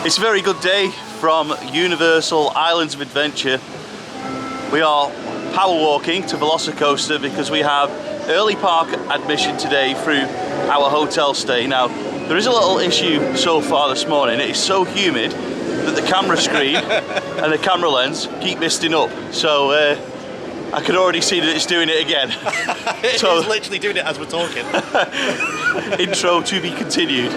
It's a very good day from Universal Islands of Adventure. We are power walking to VelociCoaster because we have early park admission today through our hotel stay. Now, there is a little issue so far this morning. It is so humid that the camera screen and the camera lens keep misting up. So I can already see that it's doing it again. It's literally doing it as we're talking. Intro to be continued.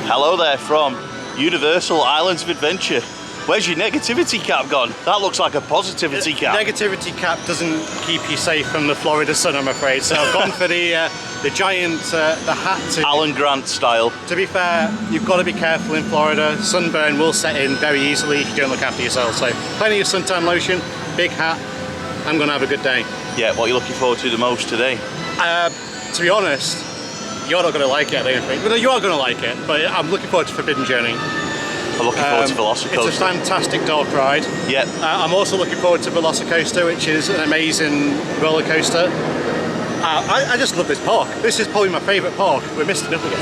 Hello there from Universal Islands of Adventure. Where's your negativity cap gone? That looks like a positivity cap. Negativity cap doesn't keep you safe from the Florida sun, I'm afraid. So I've gone for the giant, the hat. Alan Grant style. To be fair, you've got to be careful in Florida. Sunburn will set in very easily if you don't look after yourself. So plenty of suntan lotion, big hat. I'm going to have a good day. Yeah, what are you looking forward to the most today? To be honest, you're not going to like it, I don't think. Well, you are going to like it, but I'm looking forward to Forbidden Journey. I'm looking forward to VelociCoaster. It's a fantastic dark ride. Yep. I'm also looking forward to VelociCoaster, which is an amazing roller coaster. I just love this park. This is probably my favourite park. We're missing it again.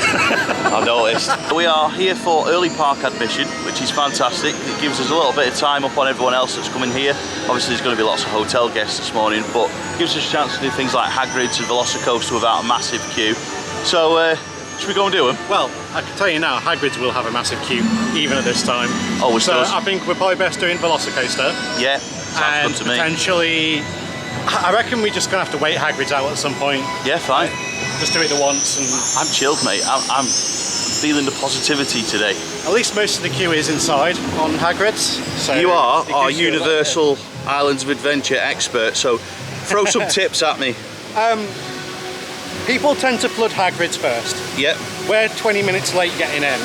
I've noticed. We are here for early park admission, which is fantastic. It gives us a little bit of time up on everyone else that's coming here. Obviously there's going to be lots of hotel guests this morning, but it gives us a chance to do things like Hagrids and VelociCoaster without a massive queue. So should we go and do them? Well, I can tell you now, Hagrids will have a massive queue, even at this time. Always so does. I think we're probably best doing VelociCoaster. Yeah, sounds good to me. Potentially, I reckon we're just going to have to wait Hagrids out at some point. Yeah, fine. Just do it the once. And I'm chilled, mate. I'm feeling the positivity today. At least most of the queue is inside on Hagrids. So you are our Universal Islands of Adventure expert, so throw some tips at me. People tend to flood Hagrids first. Yep. We're 20 minutes late getting in,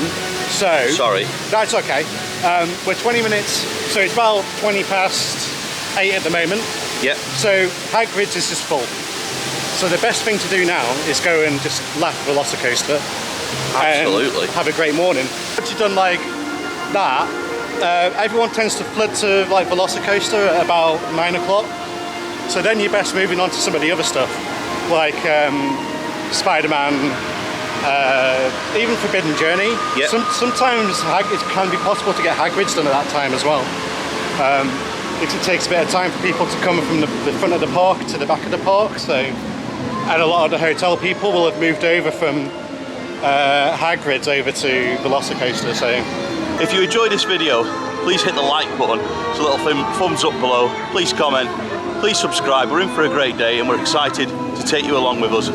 so... Sorry. That's okay. We're 20 minutes, so it's about 20 past 8 at the moment. Yep. So Hagrids is just full. So the best thing to do now is go and just lap VelociCoaster. Absolutely. And have a great morning. Once you've done like that, everyone tends to flood to like VelociCoaster at about 9 o'clock. So then you're best moving on to some of the other stuff, like Spider-Man, even Forbidden Journey. Yep. Sometimes it can be possible to get Hagrids done at that time as well. It takes a bit of time for people to come from the front of the park to the back of the park. So, and a lot of the hotel people will have moved over from Hagrids over to VelociCoaster. So, if you enjoyed this video, please hit the like button. There's a little thumbs up below. Please comment. Please subscribe. We're in for a great day and we're excited to take you along with us.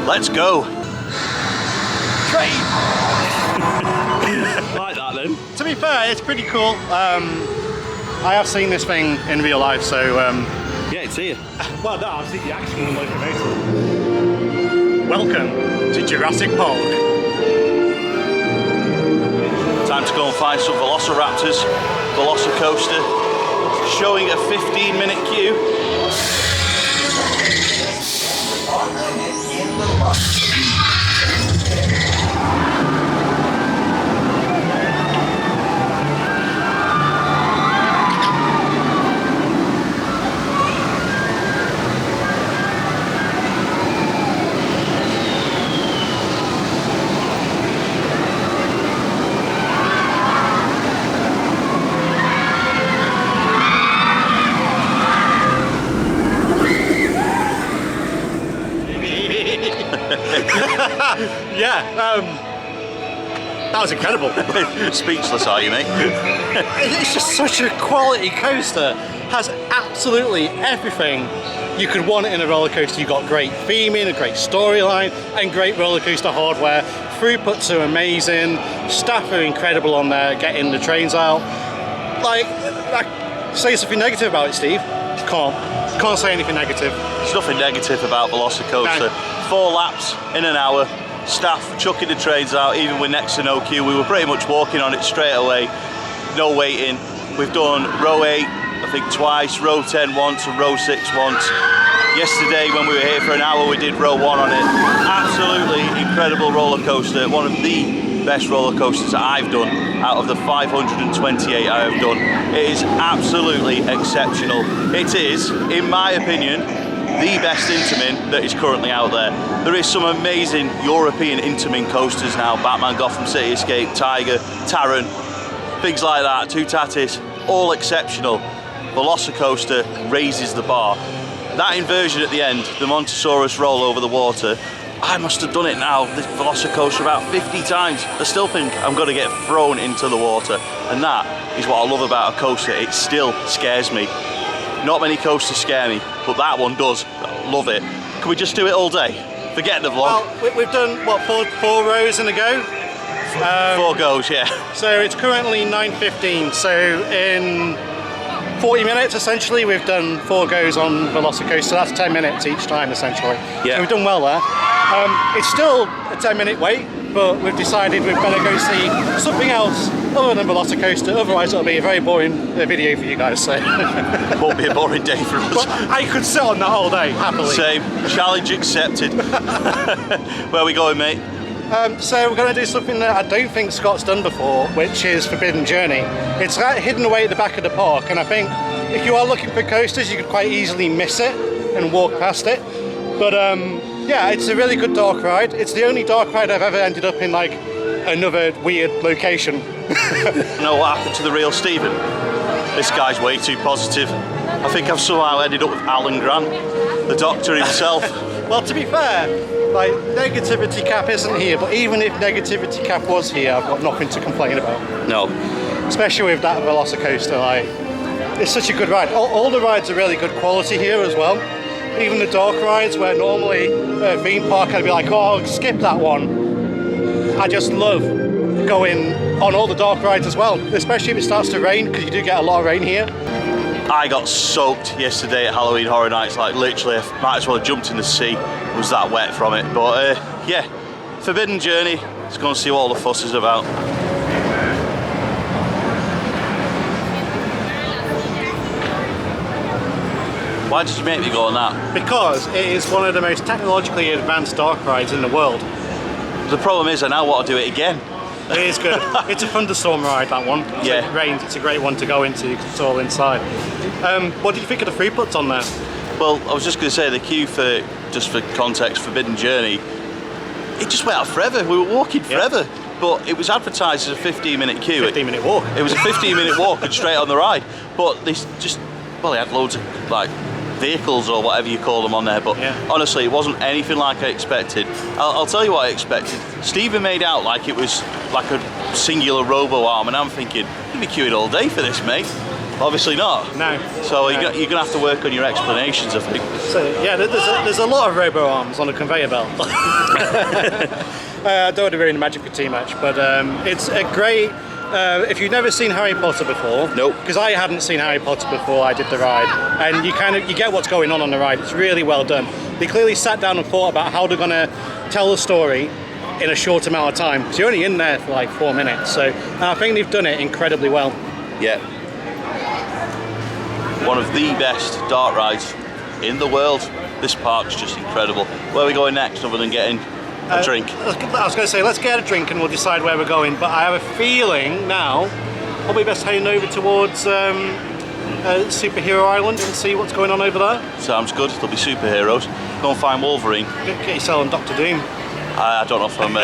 Let's go! Train! Like that then. To be fair, it's pretty cool. I have seen this thing in real life, so... Yeah, it's here. Well, no, I've seen the actual locomotive. Welcome to Jurassic Park. Time to go and find some Velociraptors. VelociCoaster showing a 15-minute queue. Yeah, that was incredible. Speechless, are you, mate? It's just such a quality coaster. Has absolutely everything you could want in a roller coaster. You've got great theming, a great storyline, and great roller coaster hardware. Throughputs are amazing. Staff are incredible on there, getting the trains out. Like, say something negative about it, Steve. Can't say anything negative. There's nothing negative about VelociCoaster. No. 4 laps in an hour. Staff chucking the trains out, even with next to no queue. We were pretty much walking on it straight away. No waiting. We've done row 8, I think twice, row 10 once, and row 6 once. Yesterday, when we were here for an hour, we did row 1 on it. Absolutely incredible roller coaster. One of the best roller coasters that I've done out of the 528 I have done. It is absolutely exceptional. It is, in my opinion, the best Intamin that is currently out there. There is some amazing European Intamin coasters now, Batman Gotham City Escape, Tiger, Taron, things like that, Two Tatis, all exceptional. VelociCoaster raises the bar. That inversion at the end, the Montosaurus roll over the water, I must have done it now, this VelociCoaster, about 50 times. I still think I'm going to get thrown into the water. And that is what I love about a coaster. It still scares me. Not many coasters scare me, but that one does. Love it. Can we just do it all day? Forget the vlog. Well, we've done, what, four rows in a go? 4 goes, yeah. So it's currently 9:15, so in 40 minutes, essentially, we've done 4 goes on VelociCoaster. That's 10 minutes each time, essentially. Yeah. So we've done well there. It's still a 10-minute wait, but we've decided we'd better go see something else other than VelociCoaster. Otherwise, it'll be a very boring video for you guys. So Won't be a boring day for us. But I could sit on that all day, happily. Same. Challenge accepted. Where are we going, mate? So we're going to do something that I don't think Scott's done before, which is Forbidden Journey. It's hidden away at the back of the park, and I think if you are looking for coasters, you could quite easily miss it and walk past it. But yeah, it's a really good dark ride. It's the only dark ride I've ever ended up in like another weird location. You know what happened to the real Stephen? This guy's way too positive. I think I've somehow ended up with Alan Grant, the doctor himself. Well, to be fair, like, negativity cap isn't here, but even if negativity cap was here, I've got nothing to complain about. No. Especially with that VelociCoaster, like, it's such a good ride. All the rides are really good quality here as well. Even the dark rides, where normally at a theme park I'd be like, oh, skip that one. I just love going on all the dark rides as well, especially if it starts to rain, because you do get a lot of rain here. I got soaked yesterday at Halloween Horror Nights, like literally I might as well have jumped in the sea. It was that wet from it. But yeah, Forbidden Journey, let's go and see what all the fuss is about. Why did you make me go on that? Because it is one of the most technologically advanced dark rides in the world. The problem is I now want to do it again. It is good. It's a thunderstorm ride, that one. So yeah. It rains, it's a great one to go into because it's all inside. What did you think of the throughputs on there? Well, I was just going to say the queue for, just for context, Forbidden Journey, it just went out forever. We were walking forever. Yeah. But it was advertised as a 15-minute queue. 15-minute walk. It was a 15-minute walk and straight on the ride. But they just, well, they had loads of like vehicles or whatever you call them on there, but yeah. Honestly it wasn't anything like I expected. I'll tell you what I expected. Stephen made out like it was like a singular robo arm, and I'm thinking, you'll be queuing all day for this, mate. Obviously not. No. So no. You're gonna have to work on your explanations, I think. So yeah, there's a lot of robo arms on a conveyor belt. I don't want to ruin the magic for too much, but it's a great. If you've never seen Harry Potter before, nope. Because I hadn't seen Harry Potter before I did the ride, and you get what's going on the ride. It's really well done. They clearly sat down and thought about how they're going to tell the story in a short amount of time, because you're only in there for like 4 minutes. So I think they've done it incredibly well. Yeah. One of the best dark rides in the world. This park's just incredible. Where are we going next, other than getting a drink? I was going to say, let's get a drink and we'll decide where we're going, but I have a feeling now probably best heading over towards Superhero Island and see what's going on over there. Sounds good. There'll be superheroes. Go and find Wolverine. Get yourself on Dr. Doom. I don't know if I'm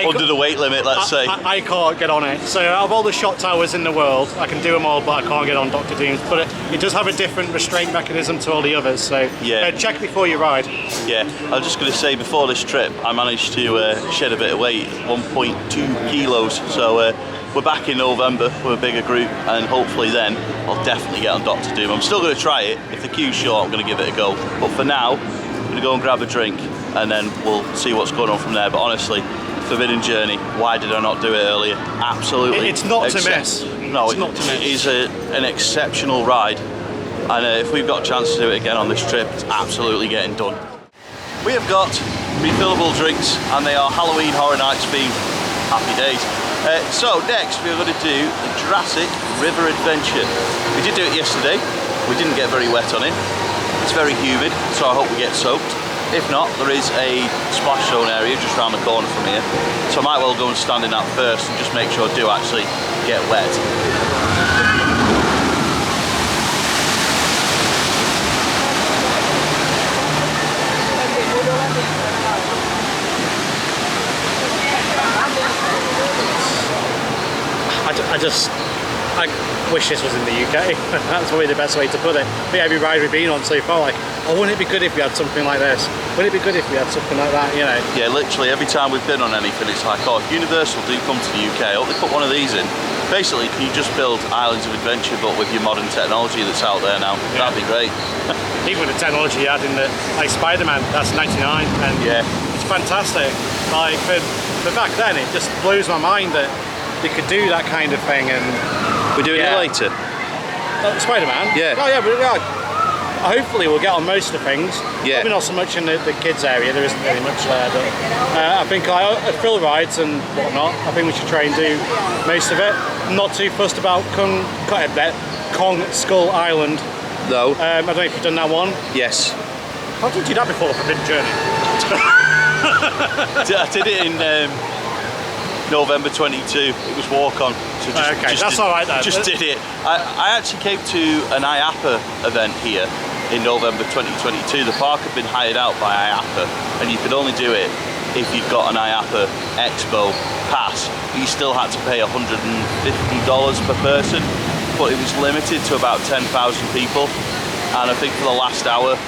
under the weight limit, let's say. I can't get on it. So out of all the shot towers in the world, I can do them all, but I can't get on Dr. Doom's. But it does have a different restraint mechanism to all the others, so yeah. Check before you ride. Yeah, I was just going to say, before this trip, I managed to shed a bit of weight, 1.2 kilos. So we're back in November with a bigger group, and hopefully then I'll definitely get on Dr. Doom. I'm still going to try it. If the queue's short, I'm going to give it a go. But for now, I'm going to go and grab a drink, and then we'll see what's going on from there. But honestly, Forbidden Journey, why did I not do it earlier? Absolutely. It's not to miss. No, it is an exceptional ride. And if we've got a chance to do it again on this trip, it's absolutely getting done. We have got refillable drinks, and they are Halloween Horror Nights themed. Happy days. So next we're going to do the Jurassic River Adventure. We did do it yesterday. We didn't get very wet on it. It's very humid, so I hope we get soaked. If not, there is a splash zone area just around the corner from here. So I might well go and stand in that first and just make sure I do actually get wet. I wish this was in the UK. That's probably the best way to put it. But every ride we've been on so far, like, oh, wouldn't it be good if we had something like this? Wouldn't it be good if we had something like that, you know? Yeah, literally every time we've been on anything, it's like, oh, if Universal do come to the UK, oh, they put one of these in. Basically, can you just build Islands of Adventure, but with your modern technology that's out there now? Yeah. That'd be great. Even with the technology you had in the, like, Spider-Man, that's 99, and yeah, it's fantastic. Like, but back then, it just blows my mind that they could do that kind of thing. And we're doing it later. Spider-Man? Yeah. Oh yeah, but hopefully we'll get on most of the things. Yeah. Maybe not so much in the kids area, there isn't really much there, but I think thrill rides and whatnot, I think we should try and do most of it. I'm not too fussed about Kong Skull Island. No. I don't know if you've done that one. Yes. How did you do that before the Forbidden Journey? I did it in November 22. It was walk-on. So that's alright then. Just did it. I actually came to an IAPA event here in November 2022. The park had been hired out by IAPA, and you could only do it if you've got an IAPA Expo pass. You still had to pay $150 per person, but it was limited to about 10,000 people. And I think for the last hour,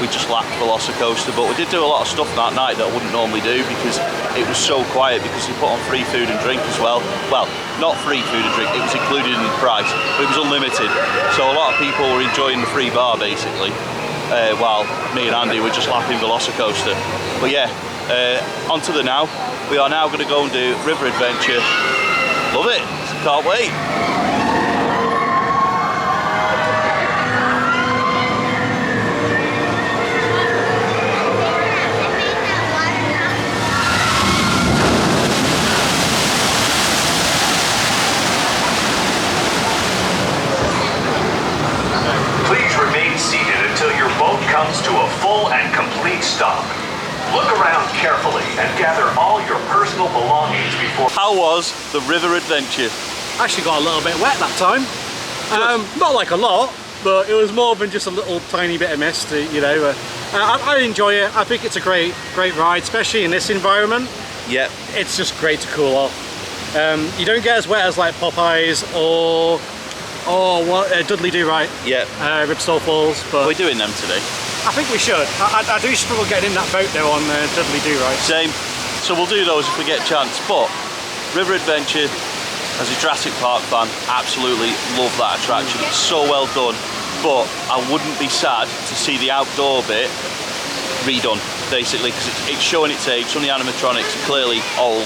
we just lacked VelociCoaster, but we did do a lot of stuff that night that I wouldn't normally do because it was so quiet, because they put on free food and drink as well. Well, not free food and drink, it was included in the price, but it was unlimited. So a lot of people were enjoying the free bar basically, while me and Andy were just lapping VelociCoaster. But yeah, on to the now. We are now going to go and do River Adventure. Love it, can't wait. Comes to a full and complete stop. Look around carefully and gather all your personal belongings before... How was the River Adventure? Actually got a little bit wet that time. Not like a lot, but it was more than just a little tiny bit of mist, you know. I enjoy it. I think it's a great ride, especially in this environment. Yep. It's just great to cool off. You don't get as wet as like Popeyes or Dudley Do Right. Yep. Ribstall Falls, but we're doing them today. I think we should. I do struggle getting in that boat though on Dudley Do Right. Same. So we'll do those if we get a chance. But River Adventure, as a Jurassic Park fan, absolutely love that attraction. It's so well done. But I wouldn't be sad to see the outdoor bit redone, basically, because it's showing its age. Some of the animatronics are clearly old.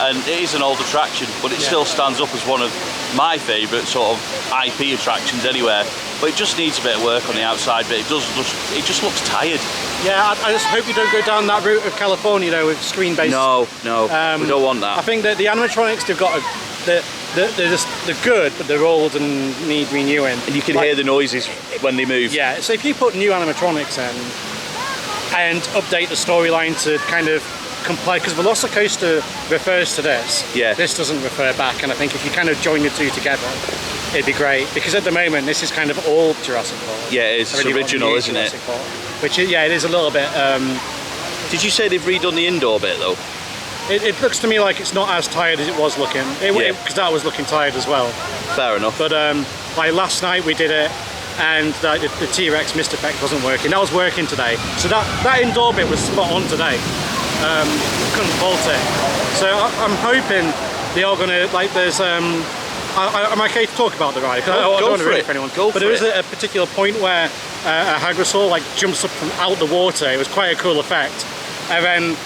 And it is an old attraction, but it still stands up as one of my favourite sort of IP attractions anywhere. But it just needs a bit of work on the outside bit. It just looks tired. Yeah, I just hope you don't go down that route of California though, with screen-based. No, we don't want that. I think that the animatronics they've got, they're good, but they're old and need renewing. And you can hear the noises when they move. Yeah, so if you put new animatronics in and update the storyline to kind of comply, because VelociCoaster refers to this. Yeah. This doesn't refer back, and I think if you kind of join the two together, it'd be great. Because at the moment, this is kind of old Jurassic Park. Yeah, it is. It's original, isn't it? Park, which, yeah, it is a little bit. Did you say they've redone the indoor bit though? It looks to me like it's not as tired as it was looking. Because that was looking tired as well. Fair enough. But like last night we did it, and the T-Rex mist effect wasn't working. That was working today. So that indoor bit was spot on today. Couldn't fault it. So I'm hoping they are going to, like, there's am I okay to talk about the ride? I don't want to ruin it for anyone. But there is a particular point where a Hagrid like jumps up from out the water. It was quite a cool effect, and then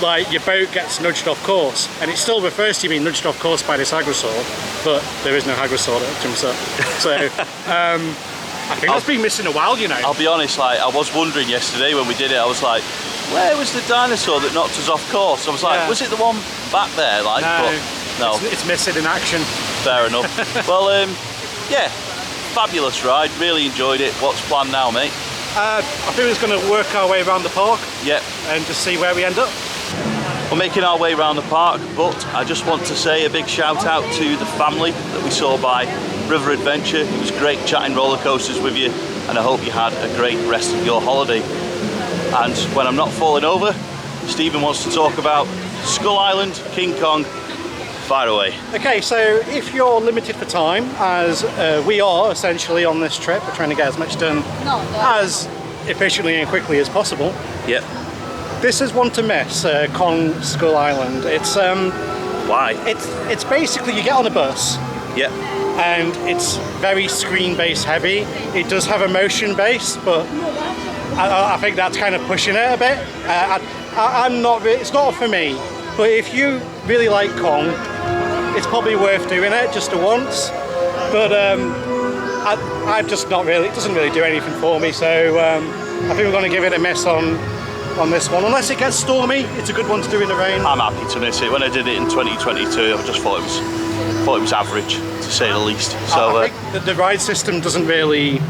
like your boat gets nudged off course, and it still refers to you being nudged off course by this Hagrid, but there is no Hagrid that jumps up. So I think that's been missing a while, you know. I'll be honest, like, I was wondering yesterday when we did it, I was like, where was the dinosaur that knocked us off course? I was like, was it the one back there? Like, no, but no. It's missing in action. Fair enough. Well, yeah, fabulous ride, really enjoyed it. What's planned now, mate? I think we're just going to work our way around the park. Yep. And just see where we end up. We're making our way around the park, but I just want to say a big shout out to the family that we saw by River Adventure. It was great chatting roller coasters with you, and I hope you had a great rest of your holiday. And when I'm not falling over, Stephen wants to talk about Skull Island, King Kong, Fire away. Okay, so if you're limited for time, as we are essentially on this trip, we're trying to get as much done as efficiently and quickly as possible. Yep. This is one to miss, Kong Skull Island. It's Why? it's basically you get on a bus. Yep. And it's very screen-based heavy. It does have a motion base, but I think that's kind of pushing it a bit. I'm not. It's not for me. But if you really like Kong, it's probably worth doing it just once. But I'm just not really. It doesn't really do anything for me. So I think we're going to give it a miss on this one. Unless it gets stormy, it's a good one to do in the rain. I'm happy to miss it. When I did it in 2022, I just thought it was average, to say the least. So I think that the ride system doesn't really.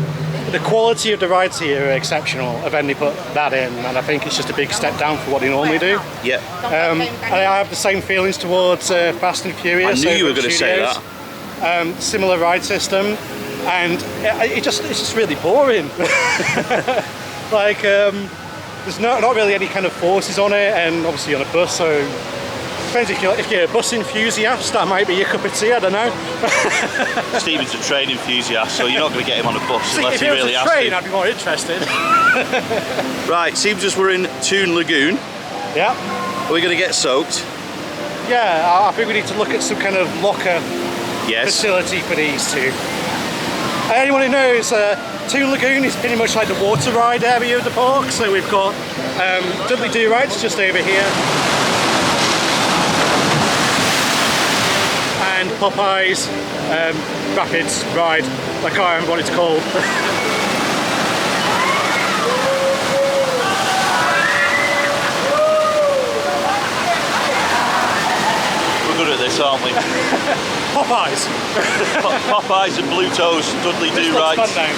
The quality of the rides here are exceptional. If they put that in, and I think it's just a big step down for what they normally do. yeah. And I have the same feelings towards Fast and Furious. I knew you were over going to say Studios. that. Similar ride system, and it's just really boring. Like there's not really any kind of forces on it, and obviously on a bus, so depends if you're a bus enthusiast, that might be your cup of tea. I don't know. Steven's a train enthusiast, so you're not going to get him on a bus See, unless if he it was really a has train, to. I'd be more interested. Right, seems as we're in Toon Lagoon. Yeah. Are we going to get soaked? Yeah, I think we need to look at some kind of locker Yes. facility for these two. Anyone who knows, Toon Lagoon is pretty much like the water ride area of the park. So we've got Dudley Do Rides just over here, and Popeye's Rapids ride. I can't remember what it's called. We're good at this, aren't we? Popeyes. Popeyes and Blue Toes, Dudley This Do looks Rides. fun now.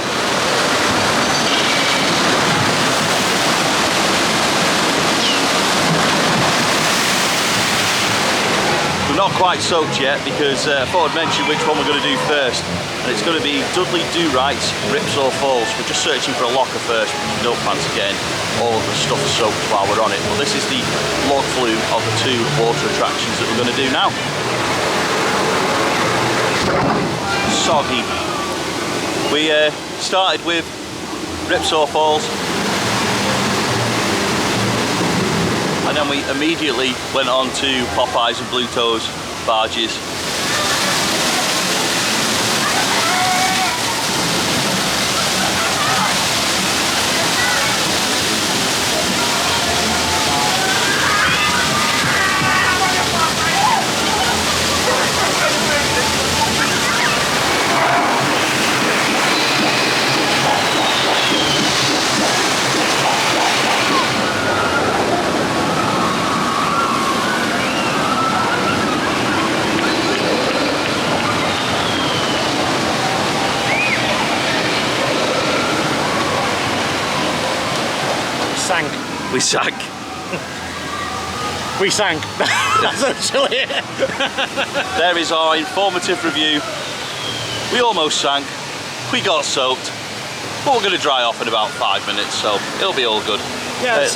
We're not quite soaked yet because I thought I'd mention which one we're going to do first, and it's going to be Dudley Do Rights, Ripsaw Falls. We're just searching for a locker first because we don't fancy getting all of the stuff soaked while we're on it. But this is the log flume of the two water attractions that we're going to do now. Soggy. We started with Ripsaw Falls, and then we immediately went on to Popeyes and Blue Toes barges. We sank. We sank. That's actually it. There is our informative review. We almost sank. We got soaked. But we're going to dry off in about 5 minutes, so it'll be all good. Yeah,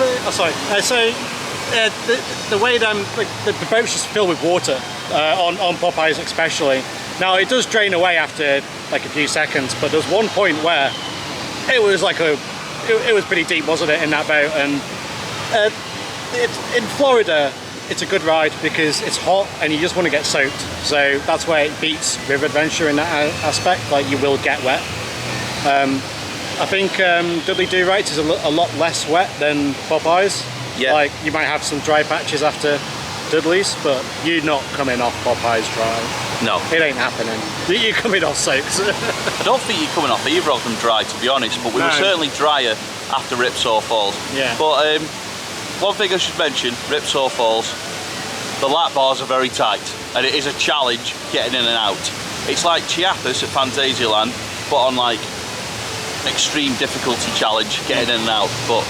the way the boat's just filled with water, on Popeyes especially. Now it does drain away after like a few seconds, but there's one point where it was like it was pretty deep, wasn't it, in that boat? And in Florida, it's a good ride because it's hot and you just want to get soaked. So that's where it beats River Adventure in that aspect. Like, you will get wet. I think Dudley Do Rights is a lot less wet than Popeyes. Yeah. Like, you might have some dry patches after Dudley's, but you're not coming off Popeyes dry. No. It ain't happening. You're coming off soaked. I don't think you're coming off either of them dry, to be honest, but we were certainly drier after Ripsaw Falls. Yeah. But one thing I should mention, Ripsaw Falls, the lap bars are very tight, and it is a challenge getting in and out. It's like Chiapas at Fantasyland, but on like extreme difficulty challenge getting in and out. But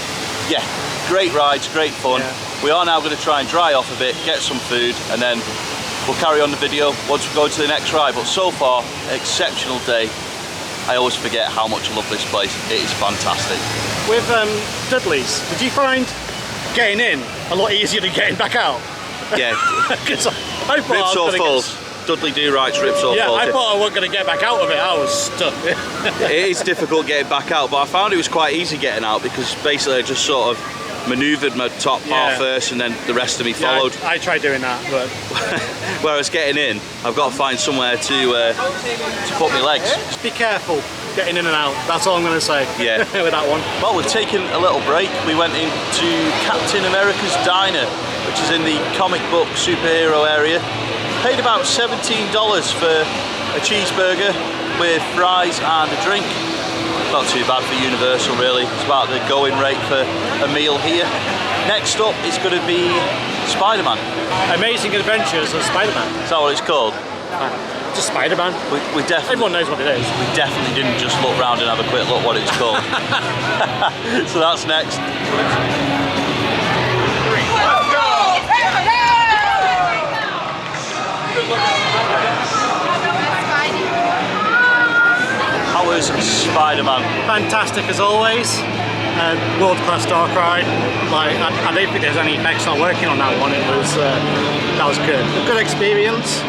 yeah, great rides, great fun. Yeah. We are now going to try and dry off a bit, get some food, and then we'll carry on the video once we go to the next ride. But so far, exceptional day. I always forget how much I love this place. It is fantastic. With Dudley's, did you find getting in a lot easier than getting back out? Yeah. 'Cause I thought I Rips was or gonna falls. Dudley Do Right's rips or yeah, falls. I thought I wasn't going to get back out of it. I was stuck. It is difficult getting back out, but I found it was quite easy getting out because basically I just sort of manoeuvred my top part first and then the rest of me followed. I tried doing that, but Whereas getting in, I've got to find somewhere to put my legs. just be careful getting in and out. That's all I'm going to say. Yeah. With that one. Well, we're taking a little break. We went into Captain America's Diner, which is in the comic book superhero area. Paid about $17 for a cheeseburger with fries and a drink. Not too bad for Universal, really. It's about the going rate for a meal here. Next up is going to be Spider-Man. Amazing Adventures of Spider-Man. Is that what it's called? Just Spider-Man. We definitely, Everyone knows what it is. we definitely didn't just look round and have a quick look what it's called. So that's next. How was Spider-Man? Fantastic as always. World-class dark ride. Like I don't think there's any effects not working on that one. That was good. A good experience.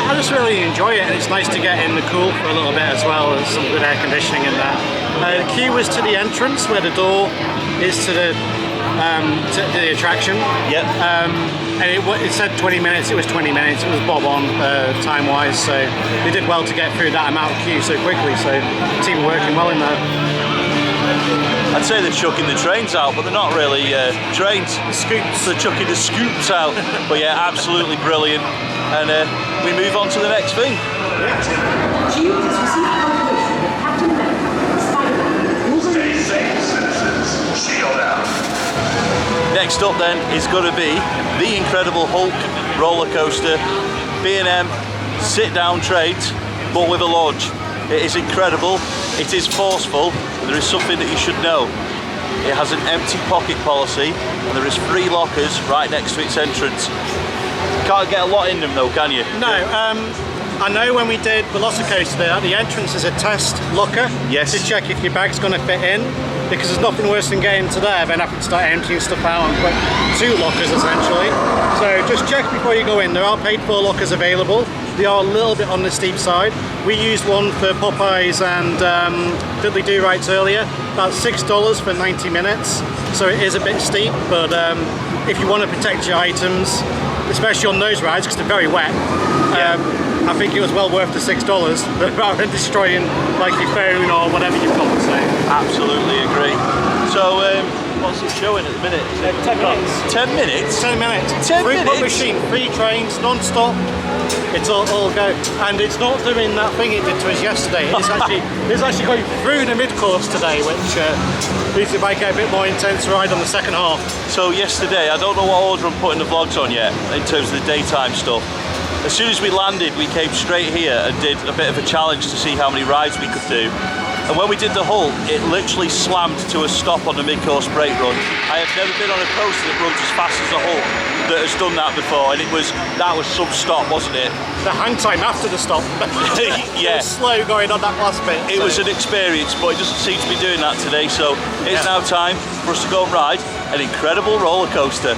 I just really enjoy it, and it's nice to get in the cool for a little bit as well. There's some good air conditioning in there. The queue was to the entrance where the door is to the attraction. Yep. And it said 20 minutes, it was 20 minutes, it was bob on time-wise, so they did well to get through that amount of queue so quickly, so the team were working well in there. I'd say they're chucking the trains out, but they're not really trains. The scoops. They're chucking the scoops out. But yeah, absolutely brilliant. And we move on to the next thing. Stay safe, citizens. Shield out. Next up then is going to be the Incredible Hulk roller coaster, B&M sit-down trains, but with a launch. It is incredible, it is forceful, and there is something that you should know. It has an empty pocket policy, and there is 3 lockers right next to its entrance. Can't get a lot in them though, can you? No, I know when we did VelociCoaster, at the entrance is a test locker. Yes. To check if your bag's going to fit in, because there's nothing worse than getting to there, then having to start emptying stuff out and put 2 lockers essentially. So just check before you go in. There are paid for lockers available. They are a little bit on the steep side. We used one for Popeyes and Dudley Do Rights earlier, about $6 for 90 minutes. So it is a bit steep, but if you want to protect your items, especially on those rides because they're very wet, I think it was well worth the $6 rather than destroying like your phone or whatever you've got. So Absolutely agree. So what's it showing at the minute? 10 minutes. 10 minutes? 10 minutes. 10 free minutes? machine, 3 trains, non-stop. It's all go, and it's not doing that thing it did to us yesterday. It's actually going through the mid-course today, which means it might get a bit more intense ride on the second half. So yesterday, I don't know what order I'm putting the vlogs on yet, in terms of the daytime stuff. As soon as we landed, we came straight here and did a bit of a challenge to see how many rides we could do. And when we did the Hulk, it literally slammed to a stop on the mid-course brake run. I have never been on a coaster that runs as fast as the Hulk that has done that before, and that was some stop, wasn't it? The hang time after the stop. Yeah. It was slow going on that last bit. It was an experience, but it doesn't seem to be doing that today, so it's now time for us to go and ride an incredible roller coaster.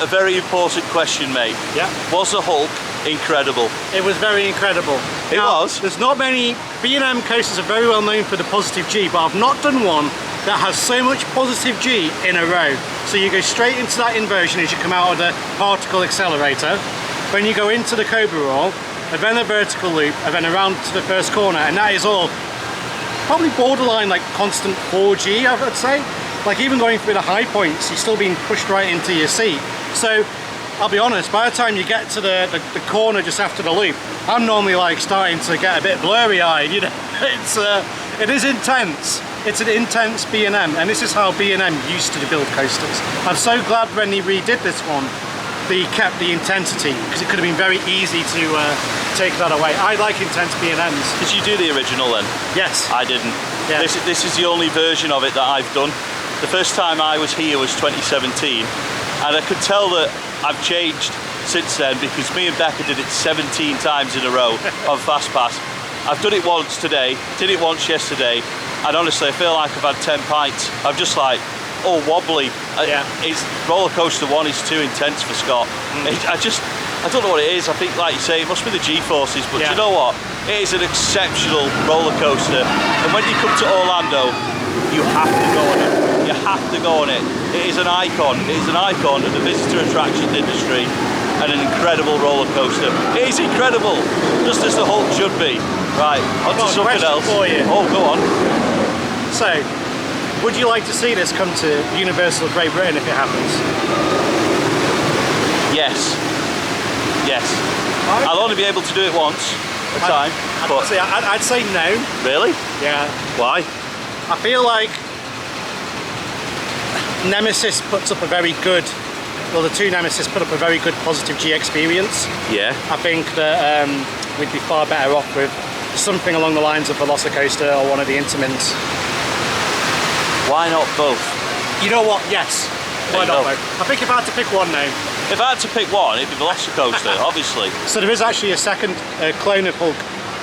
A very important question, mate. Yeah. Was the Hulk incredible? It was very incredible. It was? There's not many, B&M coasters are very well known for the positive G, but I've not done one that has so much positive G in a row. So you go straight into that inversion as you come out of the particle accelerator. When you go into the Cobra roll, and then a vertical loop, and then around to the first corner, and that is all probably borderline like constant 4G, I'd say. Like even going through the high points, you're still being pushed right into your seat. So I'll be honest, by the time you get to the corner just after the loop, I'm normally like starting to get a bit blurry-eyed, you know. It is intense. It's an intense B&M, and this is how B&M used to build coasters. I'm so glad when they redid this one, they kept the intensity, because it could have been very easy to take that away. I like intense B&Ms. Did you do the original then? Yes. I didn't. Yeah. This is the only version of it that I've done. The first time I was here was 2017, and I could tell that I've changed since then, because me and Becca did it 17 times in a row on Fastpass. I've done it once today, did it once yesterday, and honestly I feel like I've had 10 pints. I'm just like all wobbly. Yeah. Roller Coaster 1 is too intense for Scott. I don't know what it is. I think, like you say, it must be the G-forces, but you know what? It is an exceptional roller coaster, and when you come to Orlando, you have to go on it. You have to go on it. It is an icon. It is an icon of the visitor attraction industry, and an incredible roller coaster. It is incredible, just as the Hulk should be. Right, on to something else. For you. Oh, go on. So, would you like to see this come to Universal Great Britain if it happens? Yes. Yes. I'll only be able to do it once at a time. I'd say no. Really? Yeah. Why? I feel like Nemesis puts up a very good, well, the two Nemesis put up a very good positive G experience. Yeah. I think that we'd be far better off with something along the lines of VelociCoaster or one of the Intamins. Why not both? You know what? Yes. Why not both? I think if I had to pick one now. If I had to pick one, it'd be VelociCoaster, obviously. So there is actually a second clone of Hulk.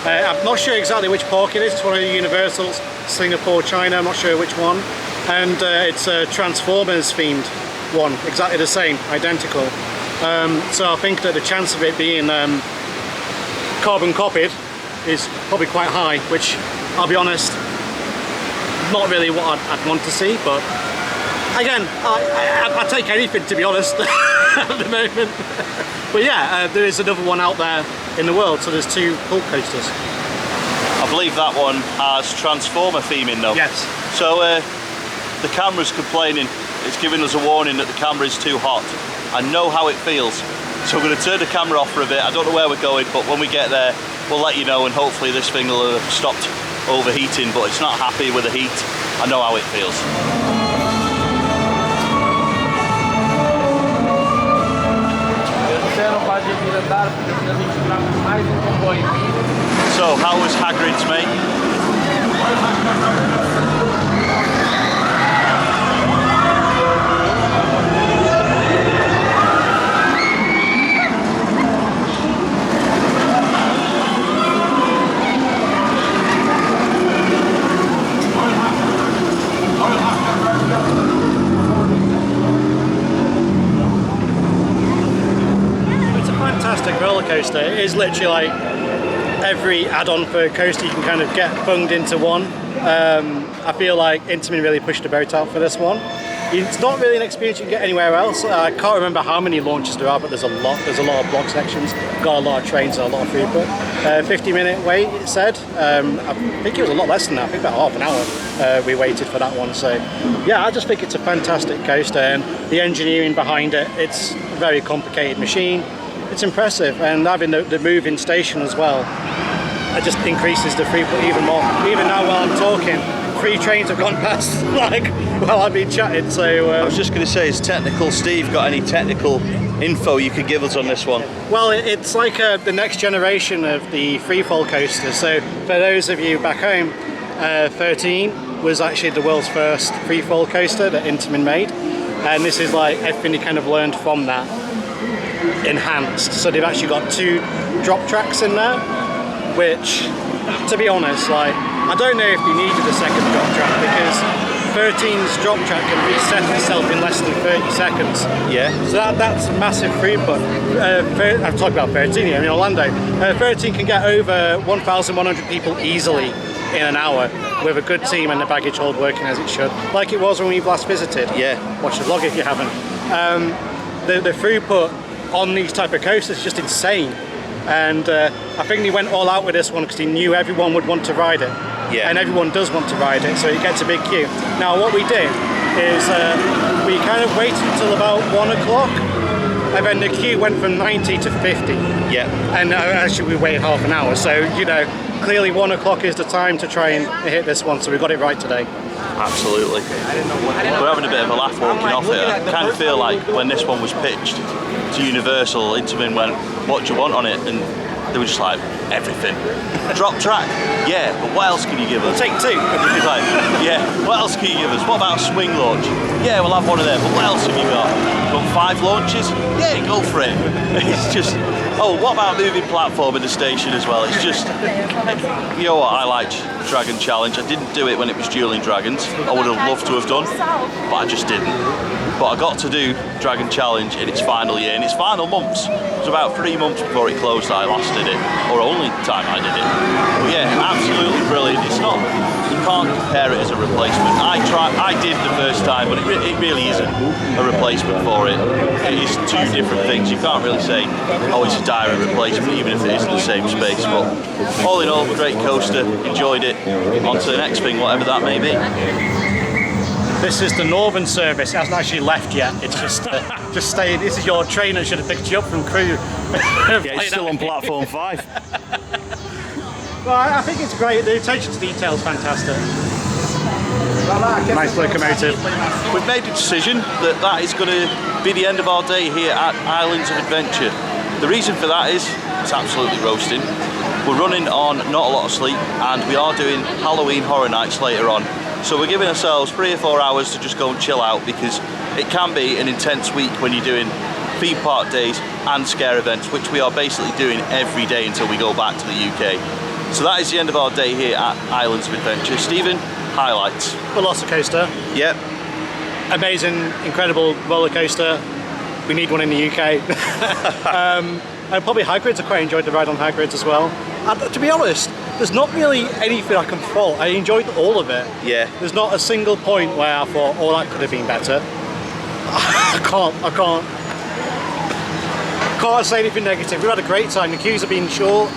I'm not sure exactly which park it is. It's one of the Universals, Singapore, China. I'm not sure which one. And it's a Transformers themed one, exactly the same, identical. So I think that the chance of it being carbon copied is probably quite high, which I'll be honest, not really what I'd want to see, but again, I take anything, to be honest, at the moment. But yeah, there is another one out there in the world, so there's two Hulk coasters. I believe that one has Transformer theming though. Yes. So the camera's complaining. It's giving us a warning that the camera is too hot. I know how it feels. So we're going to turn the camera off for a bit. I don't know where we're going, but when we get there, we'll let you know, and hopefully this thing will have stopped overheating, but it's not happy with the heat. I know how it feels. So, how was Hagrid's, mate? Roller coaster. It is literally like every add-on for a coaster you can kind of get bunged into one. I feel like Intamin really pushed the boat out for this one. It's not really an experience you can get anywhere else. I can't remember how many launches there are, but there's a lot. There's a lot of block sections, got a lot of trains and a lot of throughput. 50-minute wait, it said. I think it was a lot less than that. I think about half an hour we waited for that one. So yeah, I just think it's a fantastic coaster, and the engineering behind it, it's a very complicated machine. It's impressive, and having the moving station as well, it just increases the throughput even more. Even now while I'm talking, 3 trains have gone past, like, while I've been chatting, so... I was just going to say, has Technical Steve got any technical info you could give us on this one? Well, it's like the next generation of the freefall coaster. So for those of you back home, 13 was actually the world's first freefall coaster that Intamin made, and this is like everything they kind of learned from that enhanced. So they've actually got 2 drop tracks in there, which, to be honest, like, I don't know if they needed a second drop track, because 13's drop track can reset itself in less than 30 seconds. Yeah. So that's massive throughput. I've talked about 13 here in Orlando. 13 can get over 1,100 people easily in an hour with a good team and the baggage hold working as it should, like it was when we last visited. Yeah. Watch the vlog if you haven't. The throughput on these type of coasters is just insane, and I think they went all out with this one because they knew everyone would want to ride it. Yeah. And everyone does want to ride it, so it gets a big queue. Now what we did is we kind of waited until about 1 o'clock, and then the queue went from 90 to 50. Yeah. And actually we waited half an hour, so you know, clearly 1 o'clock is the time to try and hit this one, so we got it right today. Absolutely. We're having a bit of a laugh walking off it. I kind of feel like when this one was pitched, to Universal, Intamin went, what do you want on it? And they were just like, everything. Drop track? Yeah, but what else can you give us? Take two. He's like, yeah, what else can you give us? What about a swing launch? Yeah, we'll have one of them, but what else have you got? Got 5 launches? Yeah, go for it. It's just, oh, what about moving platform in the station as well? It's just, you know what, I liked Dragon Challenge. I didn't do it when it was Dueling Dragons. I would have loved to have done, but I just didn't. But I got to do Dragon Challenge in its final year, in its final months. It was about 3 months before it closed that I last did it, or only time I did it. But yeah, absolutely brilliant. It's not, you can't compare it as a replacement. I did the first time, but it really isn't a replacement for it. It is 2 different things. You can't really say, oh, it's a direct replacement, even if it is in the same space. But all in all, great coaster, enjoyed it. On to the next thing, whatever that may be. This is the Northern service. It hasn't actually left yet. It's just stayed. This is your train that should have picked you up from crew. Yeah, it's still on platform 5. Well, I think it's great. The attention to detail is fantastic. Nice locomotive. We've made a decision that is going to be the end of our day here at Islands of Adventure. The reason for that is it's absolutely roasting. We're running on not a lot of sleep, and we are doing Halloween Horror Nights later on. So we're giving ourselves 3 or 4 hours to just go and chill out, because it can be an intense week when you're doing theme park days and scare events, which we are basically doing every day until we go back to the UK. So that is the end of our day here at Islands of Adventure. Stephen, highlights. VelociCoaster. Yep. Amazing, incredible roller coaster. We need one in the UK. And probably Hagrids. I quite enjoyed the ride on Hagrids as well. And to be honest, there's not really anything I can fault. I enjoyed all of it. Yeah. There's not a single point where I thought, oh, that could have been better. I can't say anything negative. We've had a great time. The queues have been short.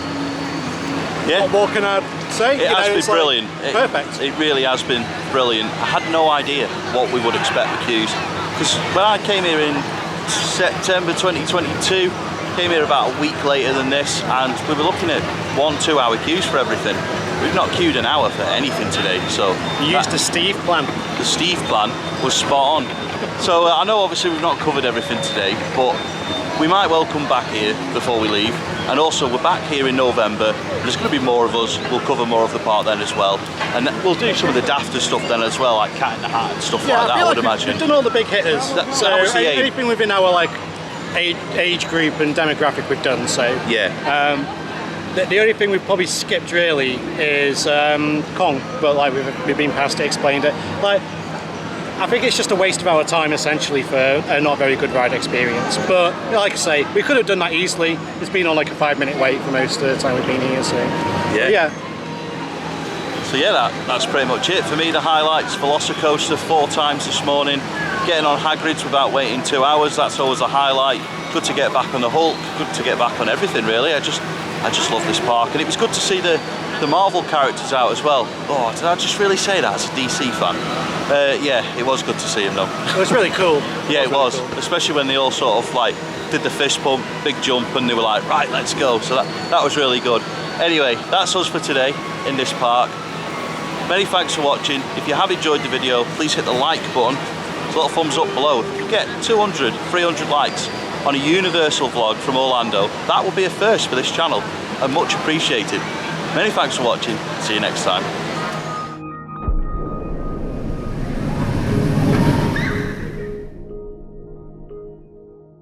Yeah. What more can I say? It has been brilliant. Perfect. It really has been brilliant. I had no idea what we would expect the queues, because when I came here in September 2022, came here about a week later than this, and we were looking at 1-2 hour queues for everything. We've not queued an hour for anything today, so you used the Steve plan. The Steve plan was spot on. So I know obviously we've not covered everything today, but we might well come back here before we leave. And also we're back here in November. There's going to be more of us. We'll cover more of the park then as well, and we'll do some of the dafter stuff then as well, like Cat in the Hat and stuff like that. I would imagine. We've done all the big hitters. So anything within our like age group and demographic we've done. So yeah. The only thing we've probably skipped really is Kong, but like we've been past it, explained it. Like, I think it's just a waste of our time essentially for a not very good ride experience. But like I say, we could have done that easily. It's been on like a 5-minute wait for most of the time we've been here. So yeah. So yeah, that's pretty much it for me. The highlights: VelociCoaster 4 times this morning. Getting on Hagrids without waiting 2 hours. That's always a highlight. Good to get back on the Hulk. Good to get back on everything really. I just love this park, and it was good to see the Marvel characters out as well. Oh, did I just really say that as a DC fan? Yeah, it was good to see them though. It was really cool. Yeah, it was. Cool. Especially when they all sort of like did the fist pump, big jump, and they were like, right, let's go. So that was really good. Anyway, that's us for today in this park. Many thanks for watching. If you have enjoyed the video, please hit the like button. There's a little thumbs up below. If you get 200, 300 likes on a Universal vlog from Orlando, that will be a first for this channel, and much appreciated. Many thanks for watching. See you next time.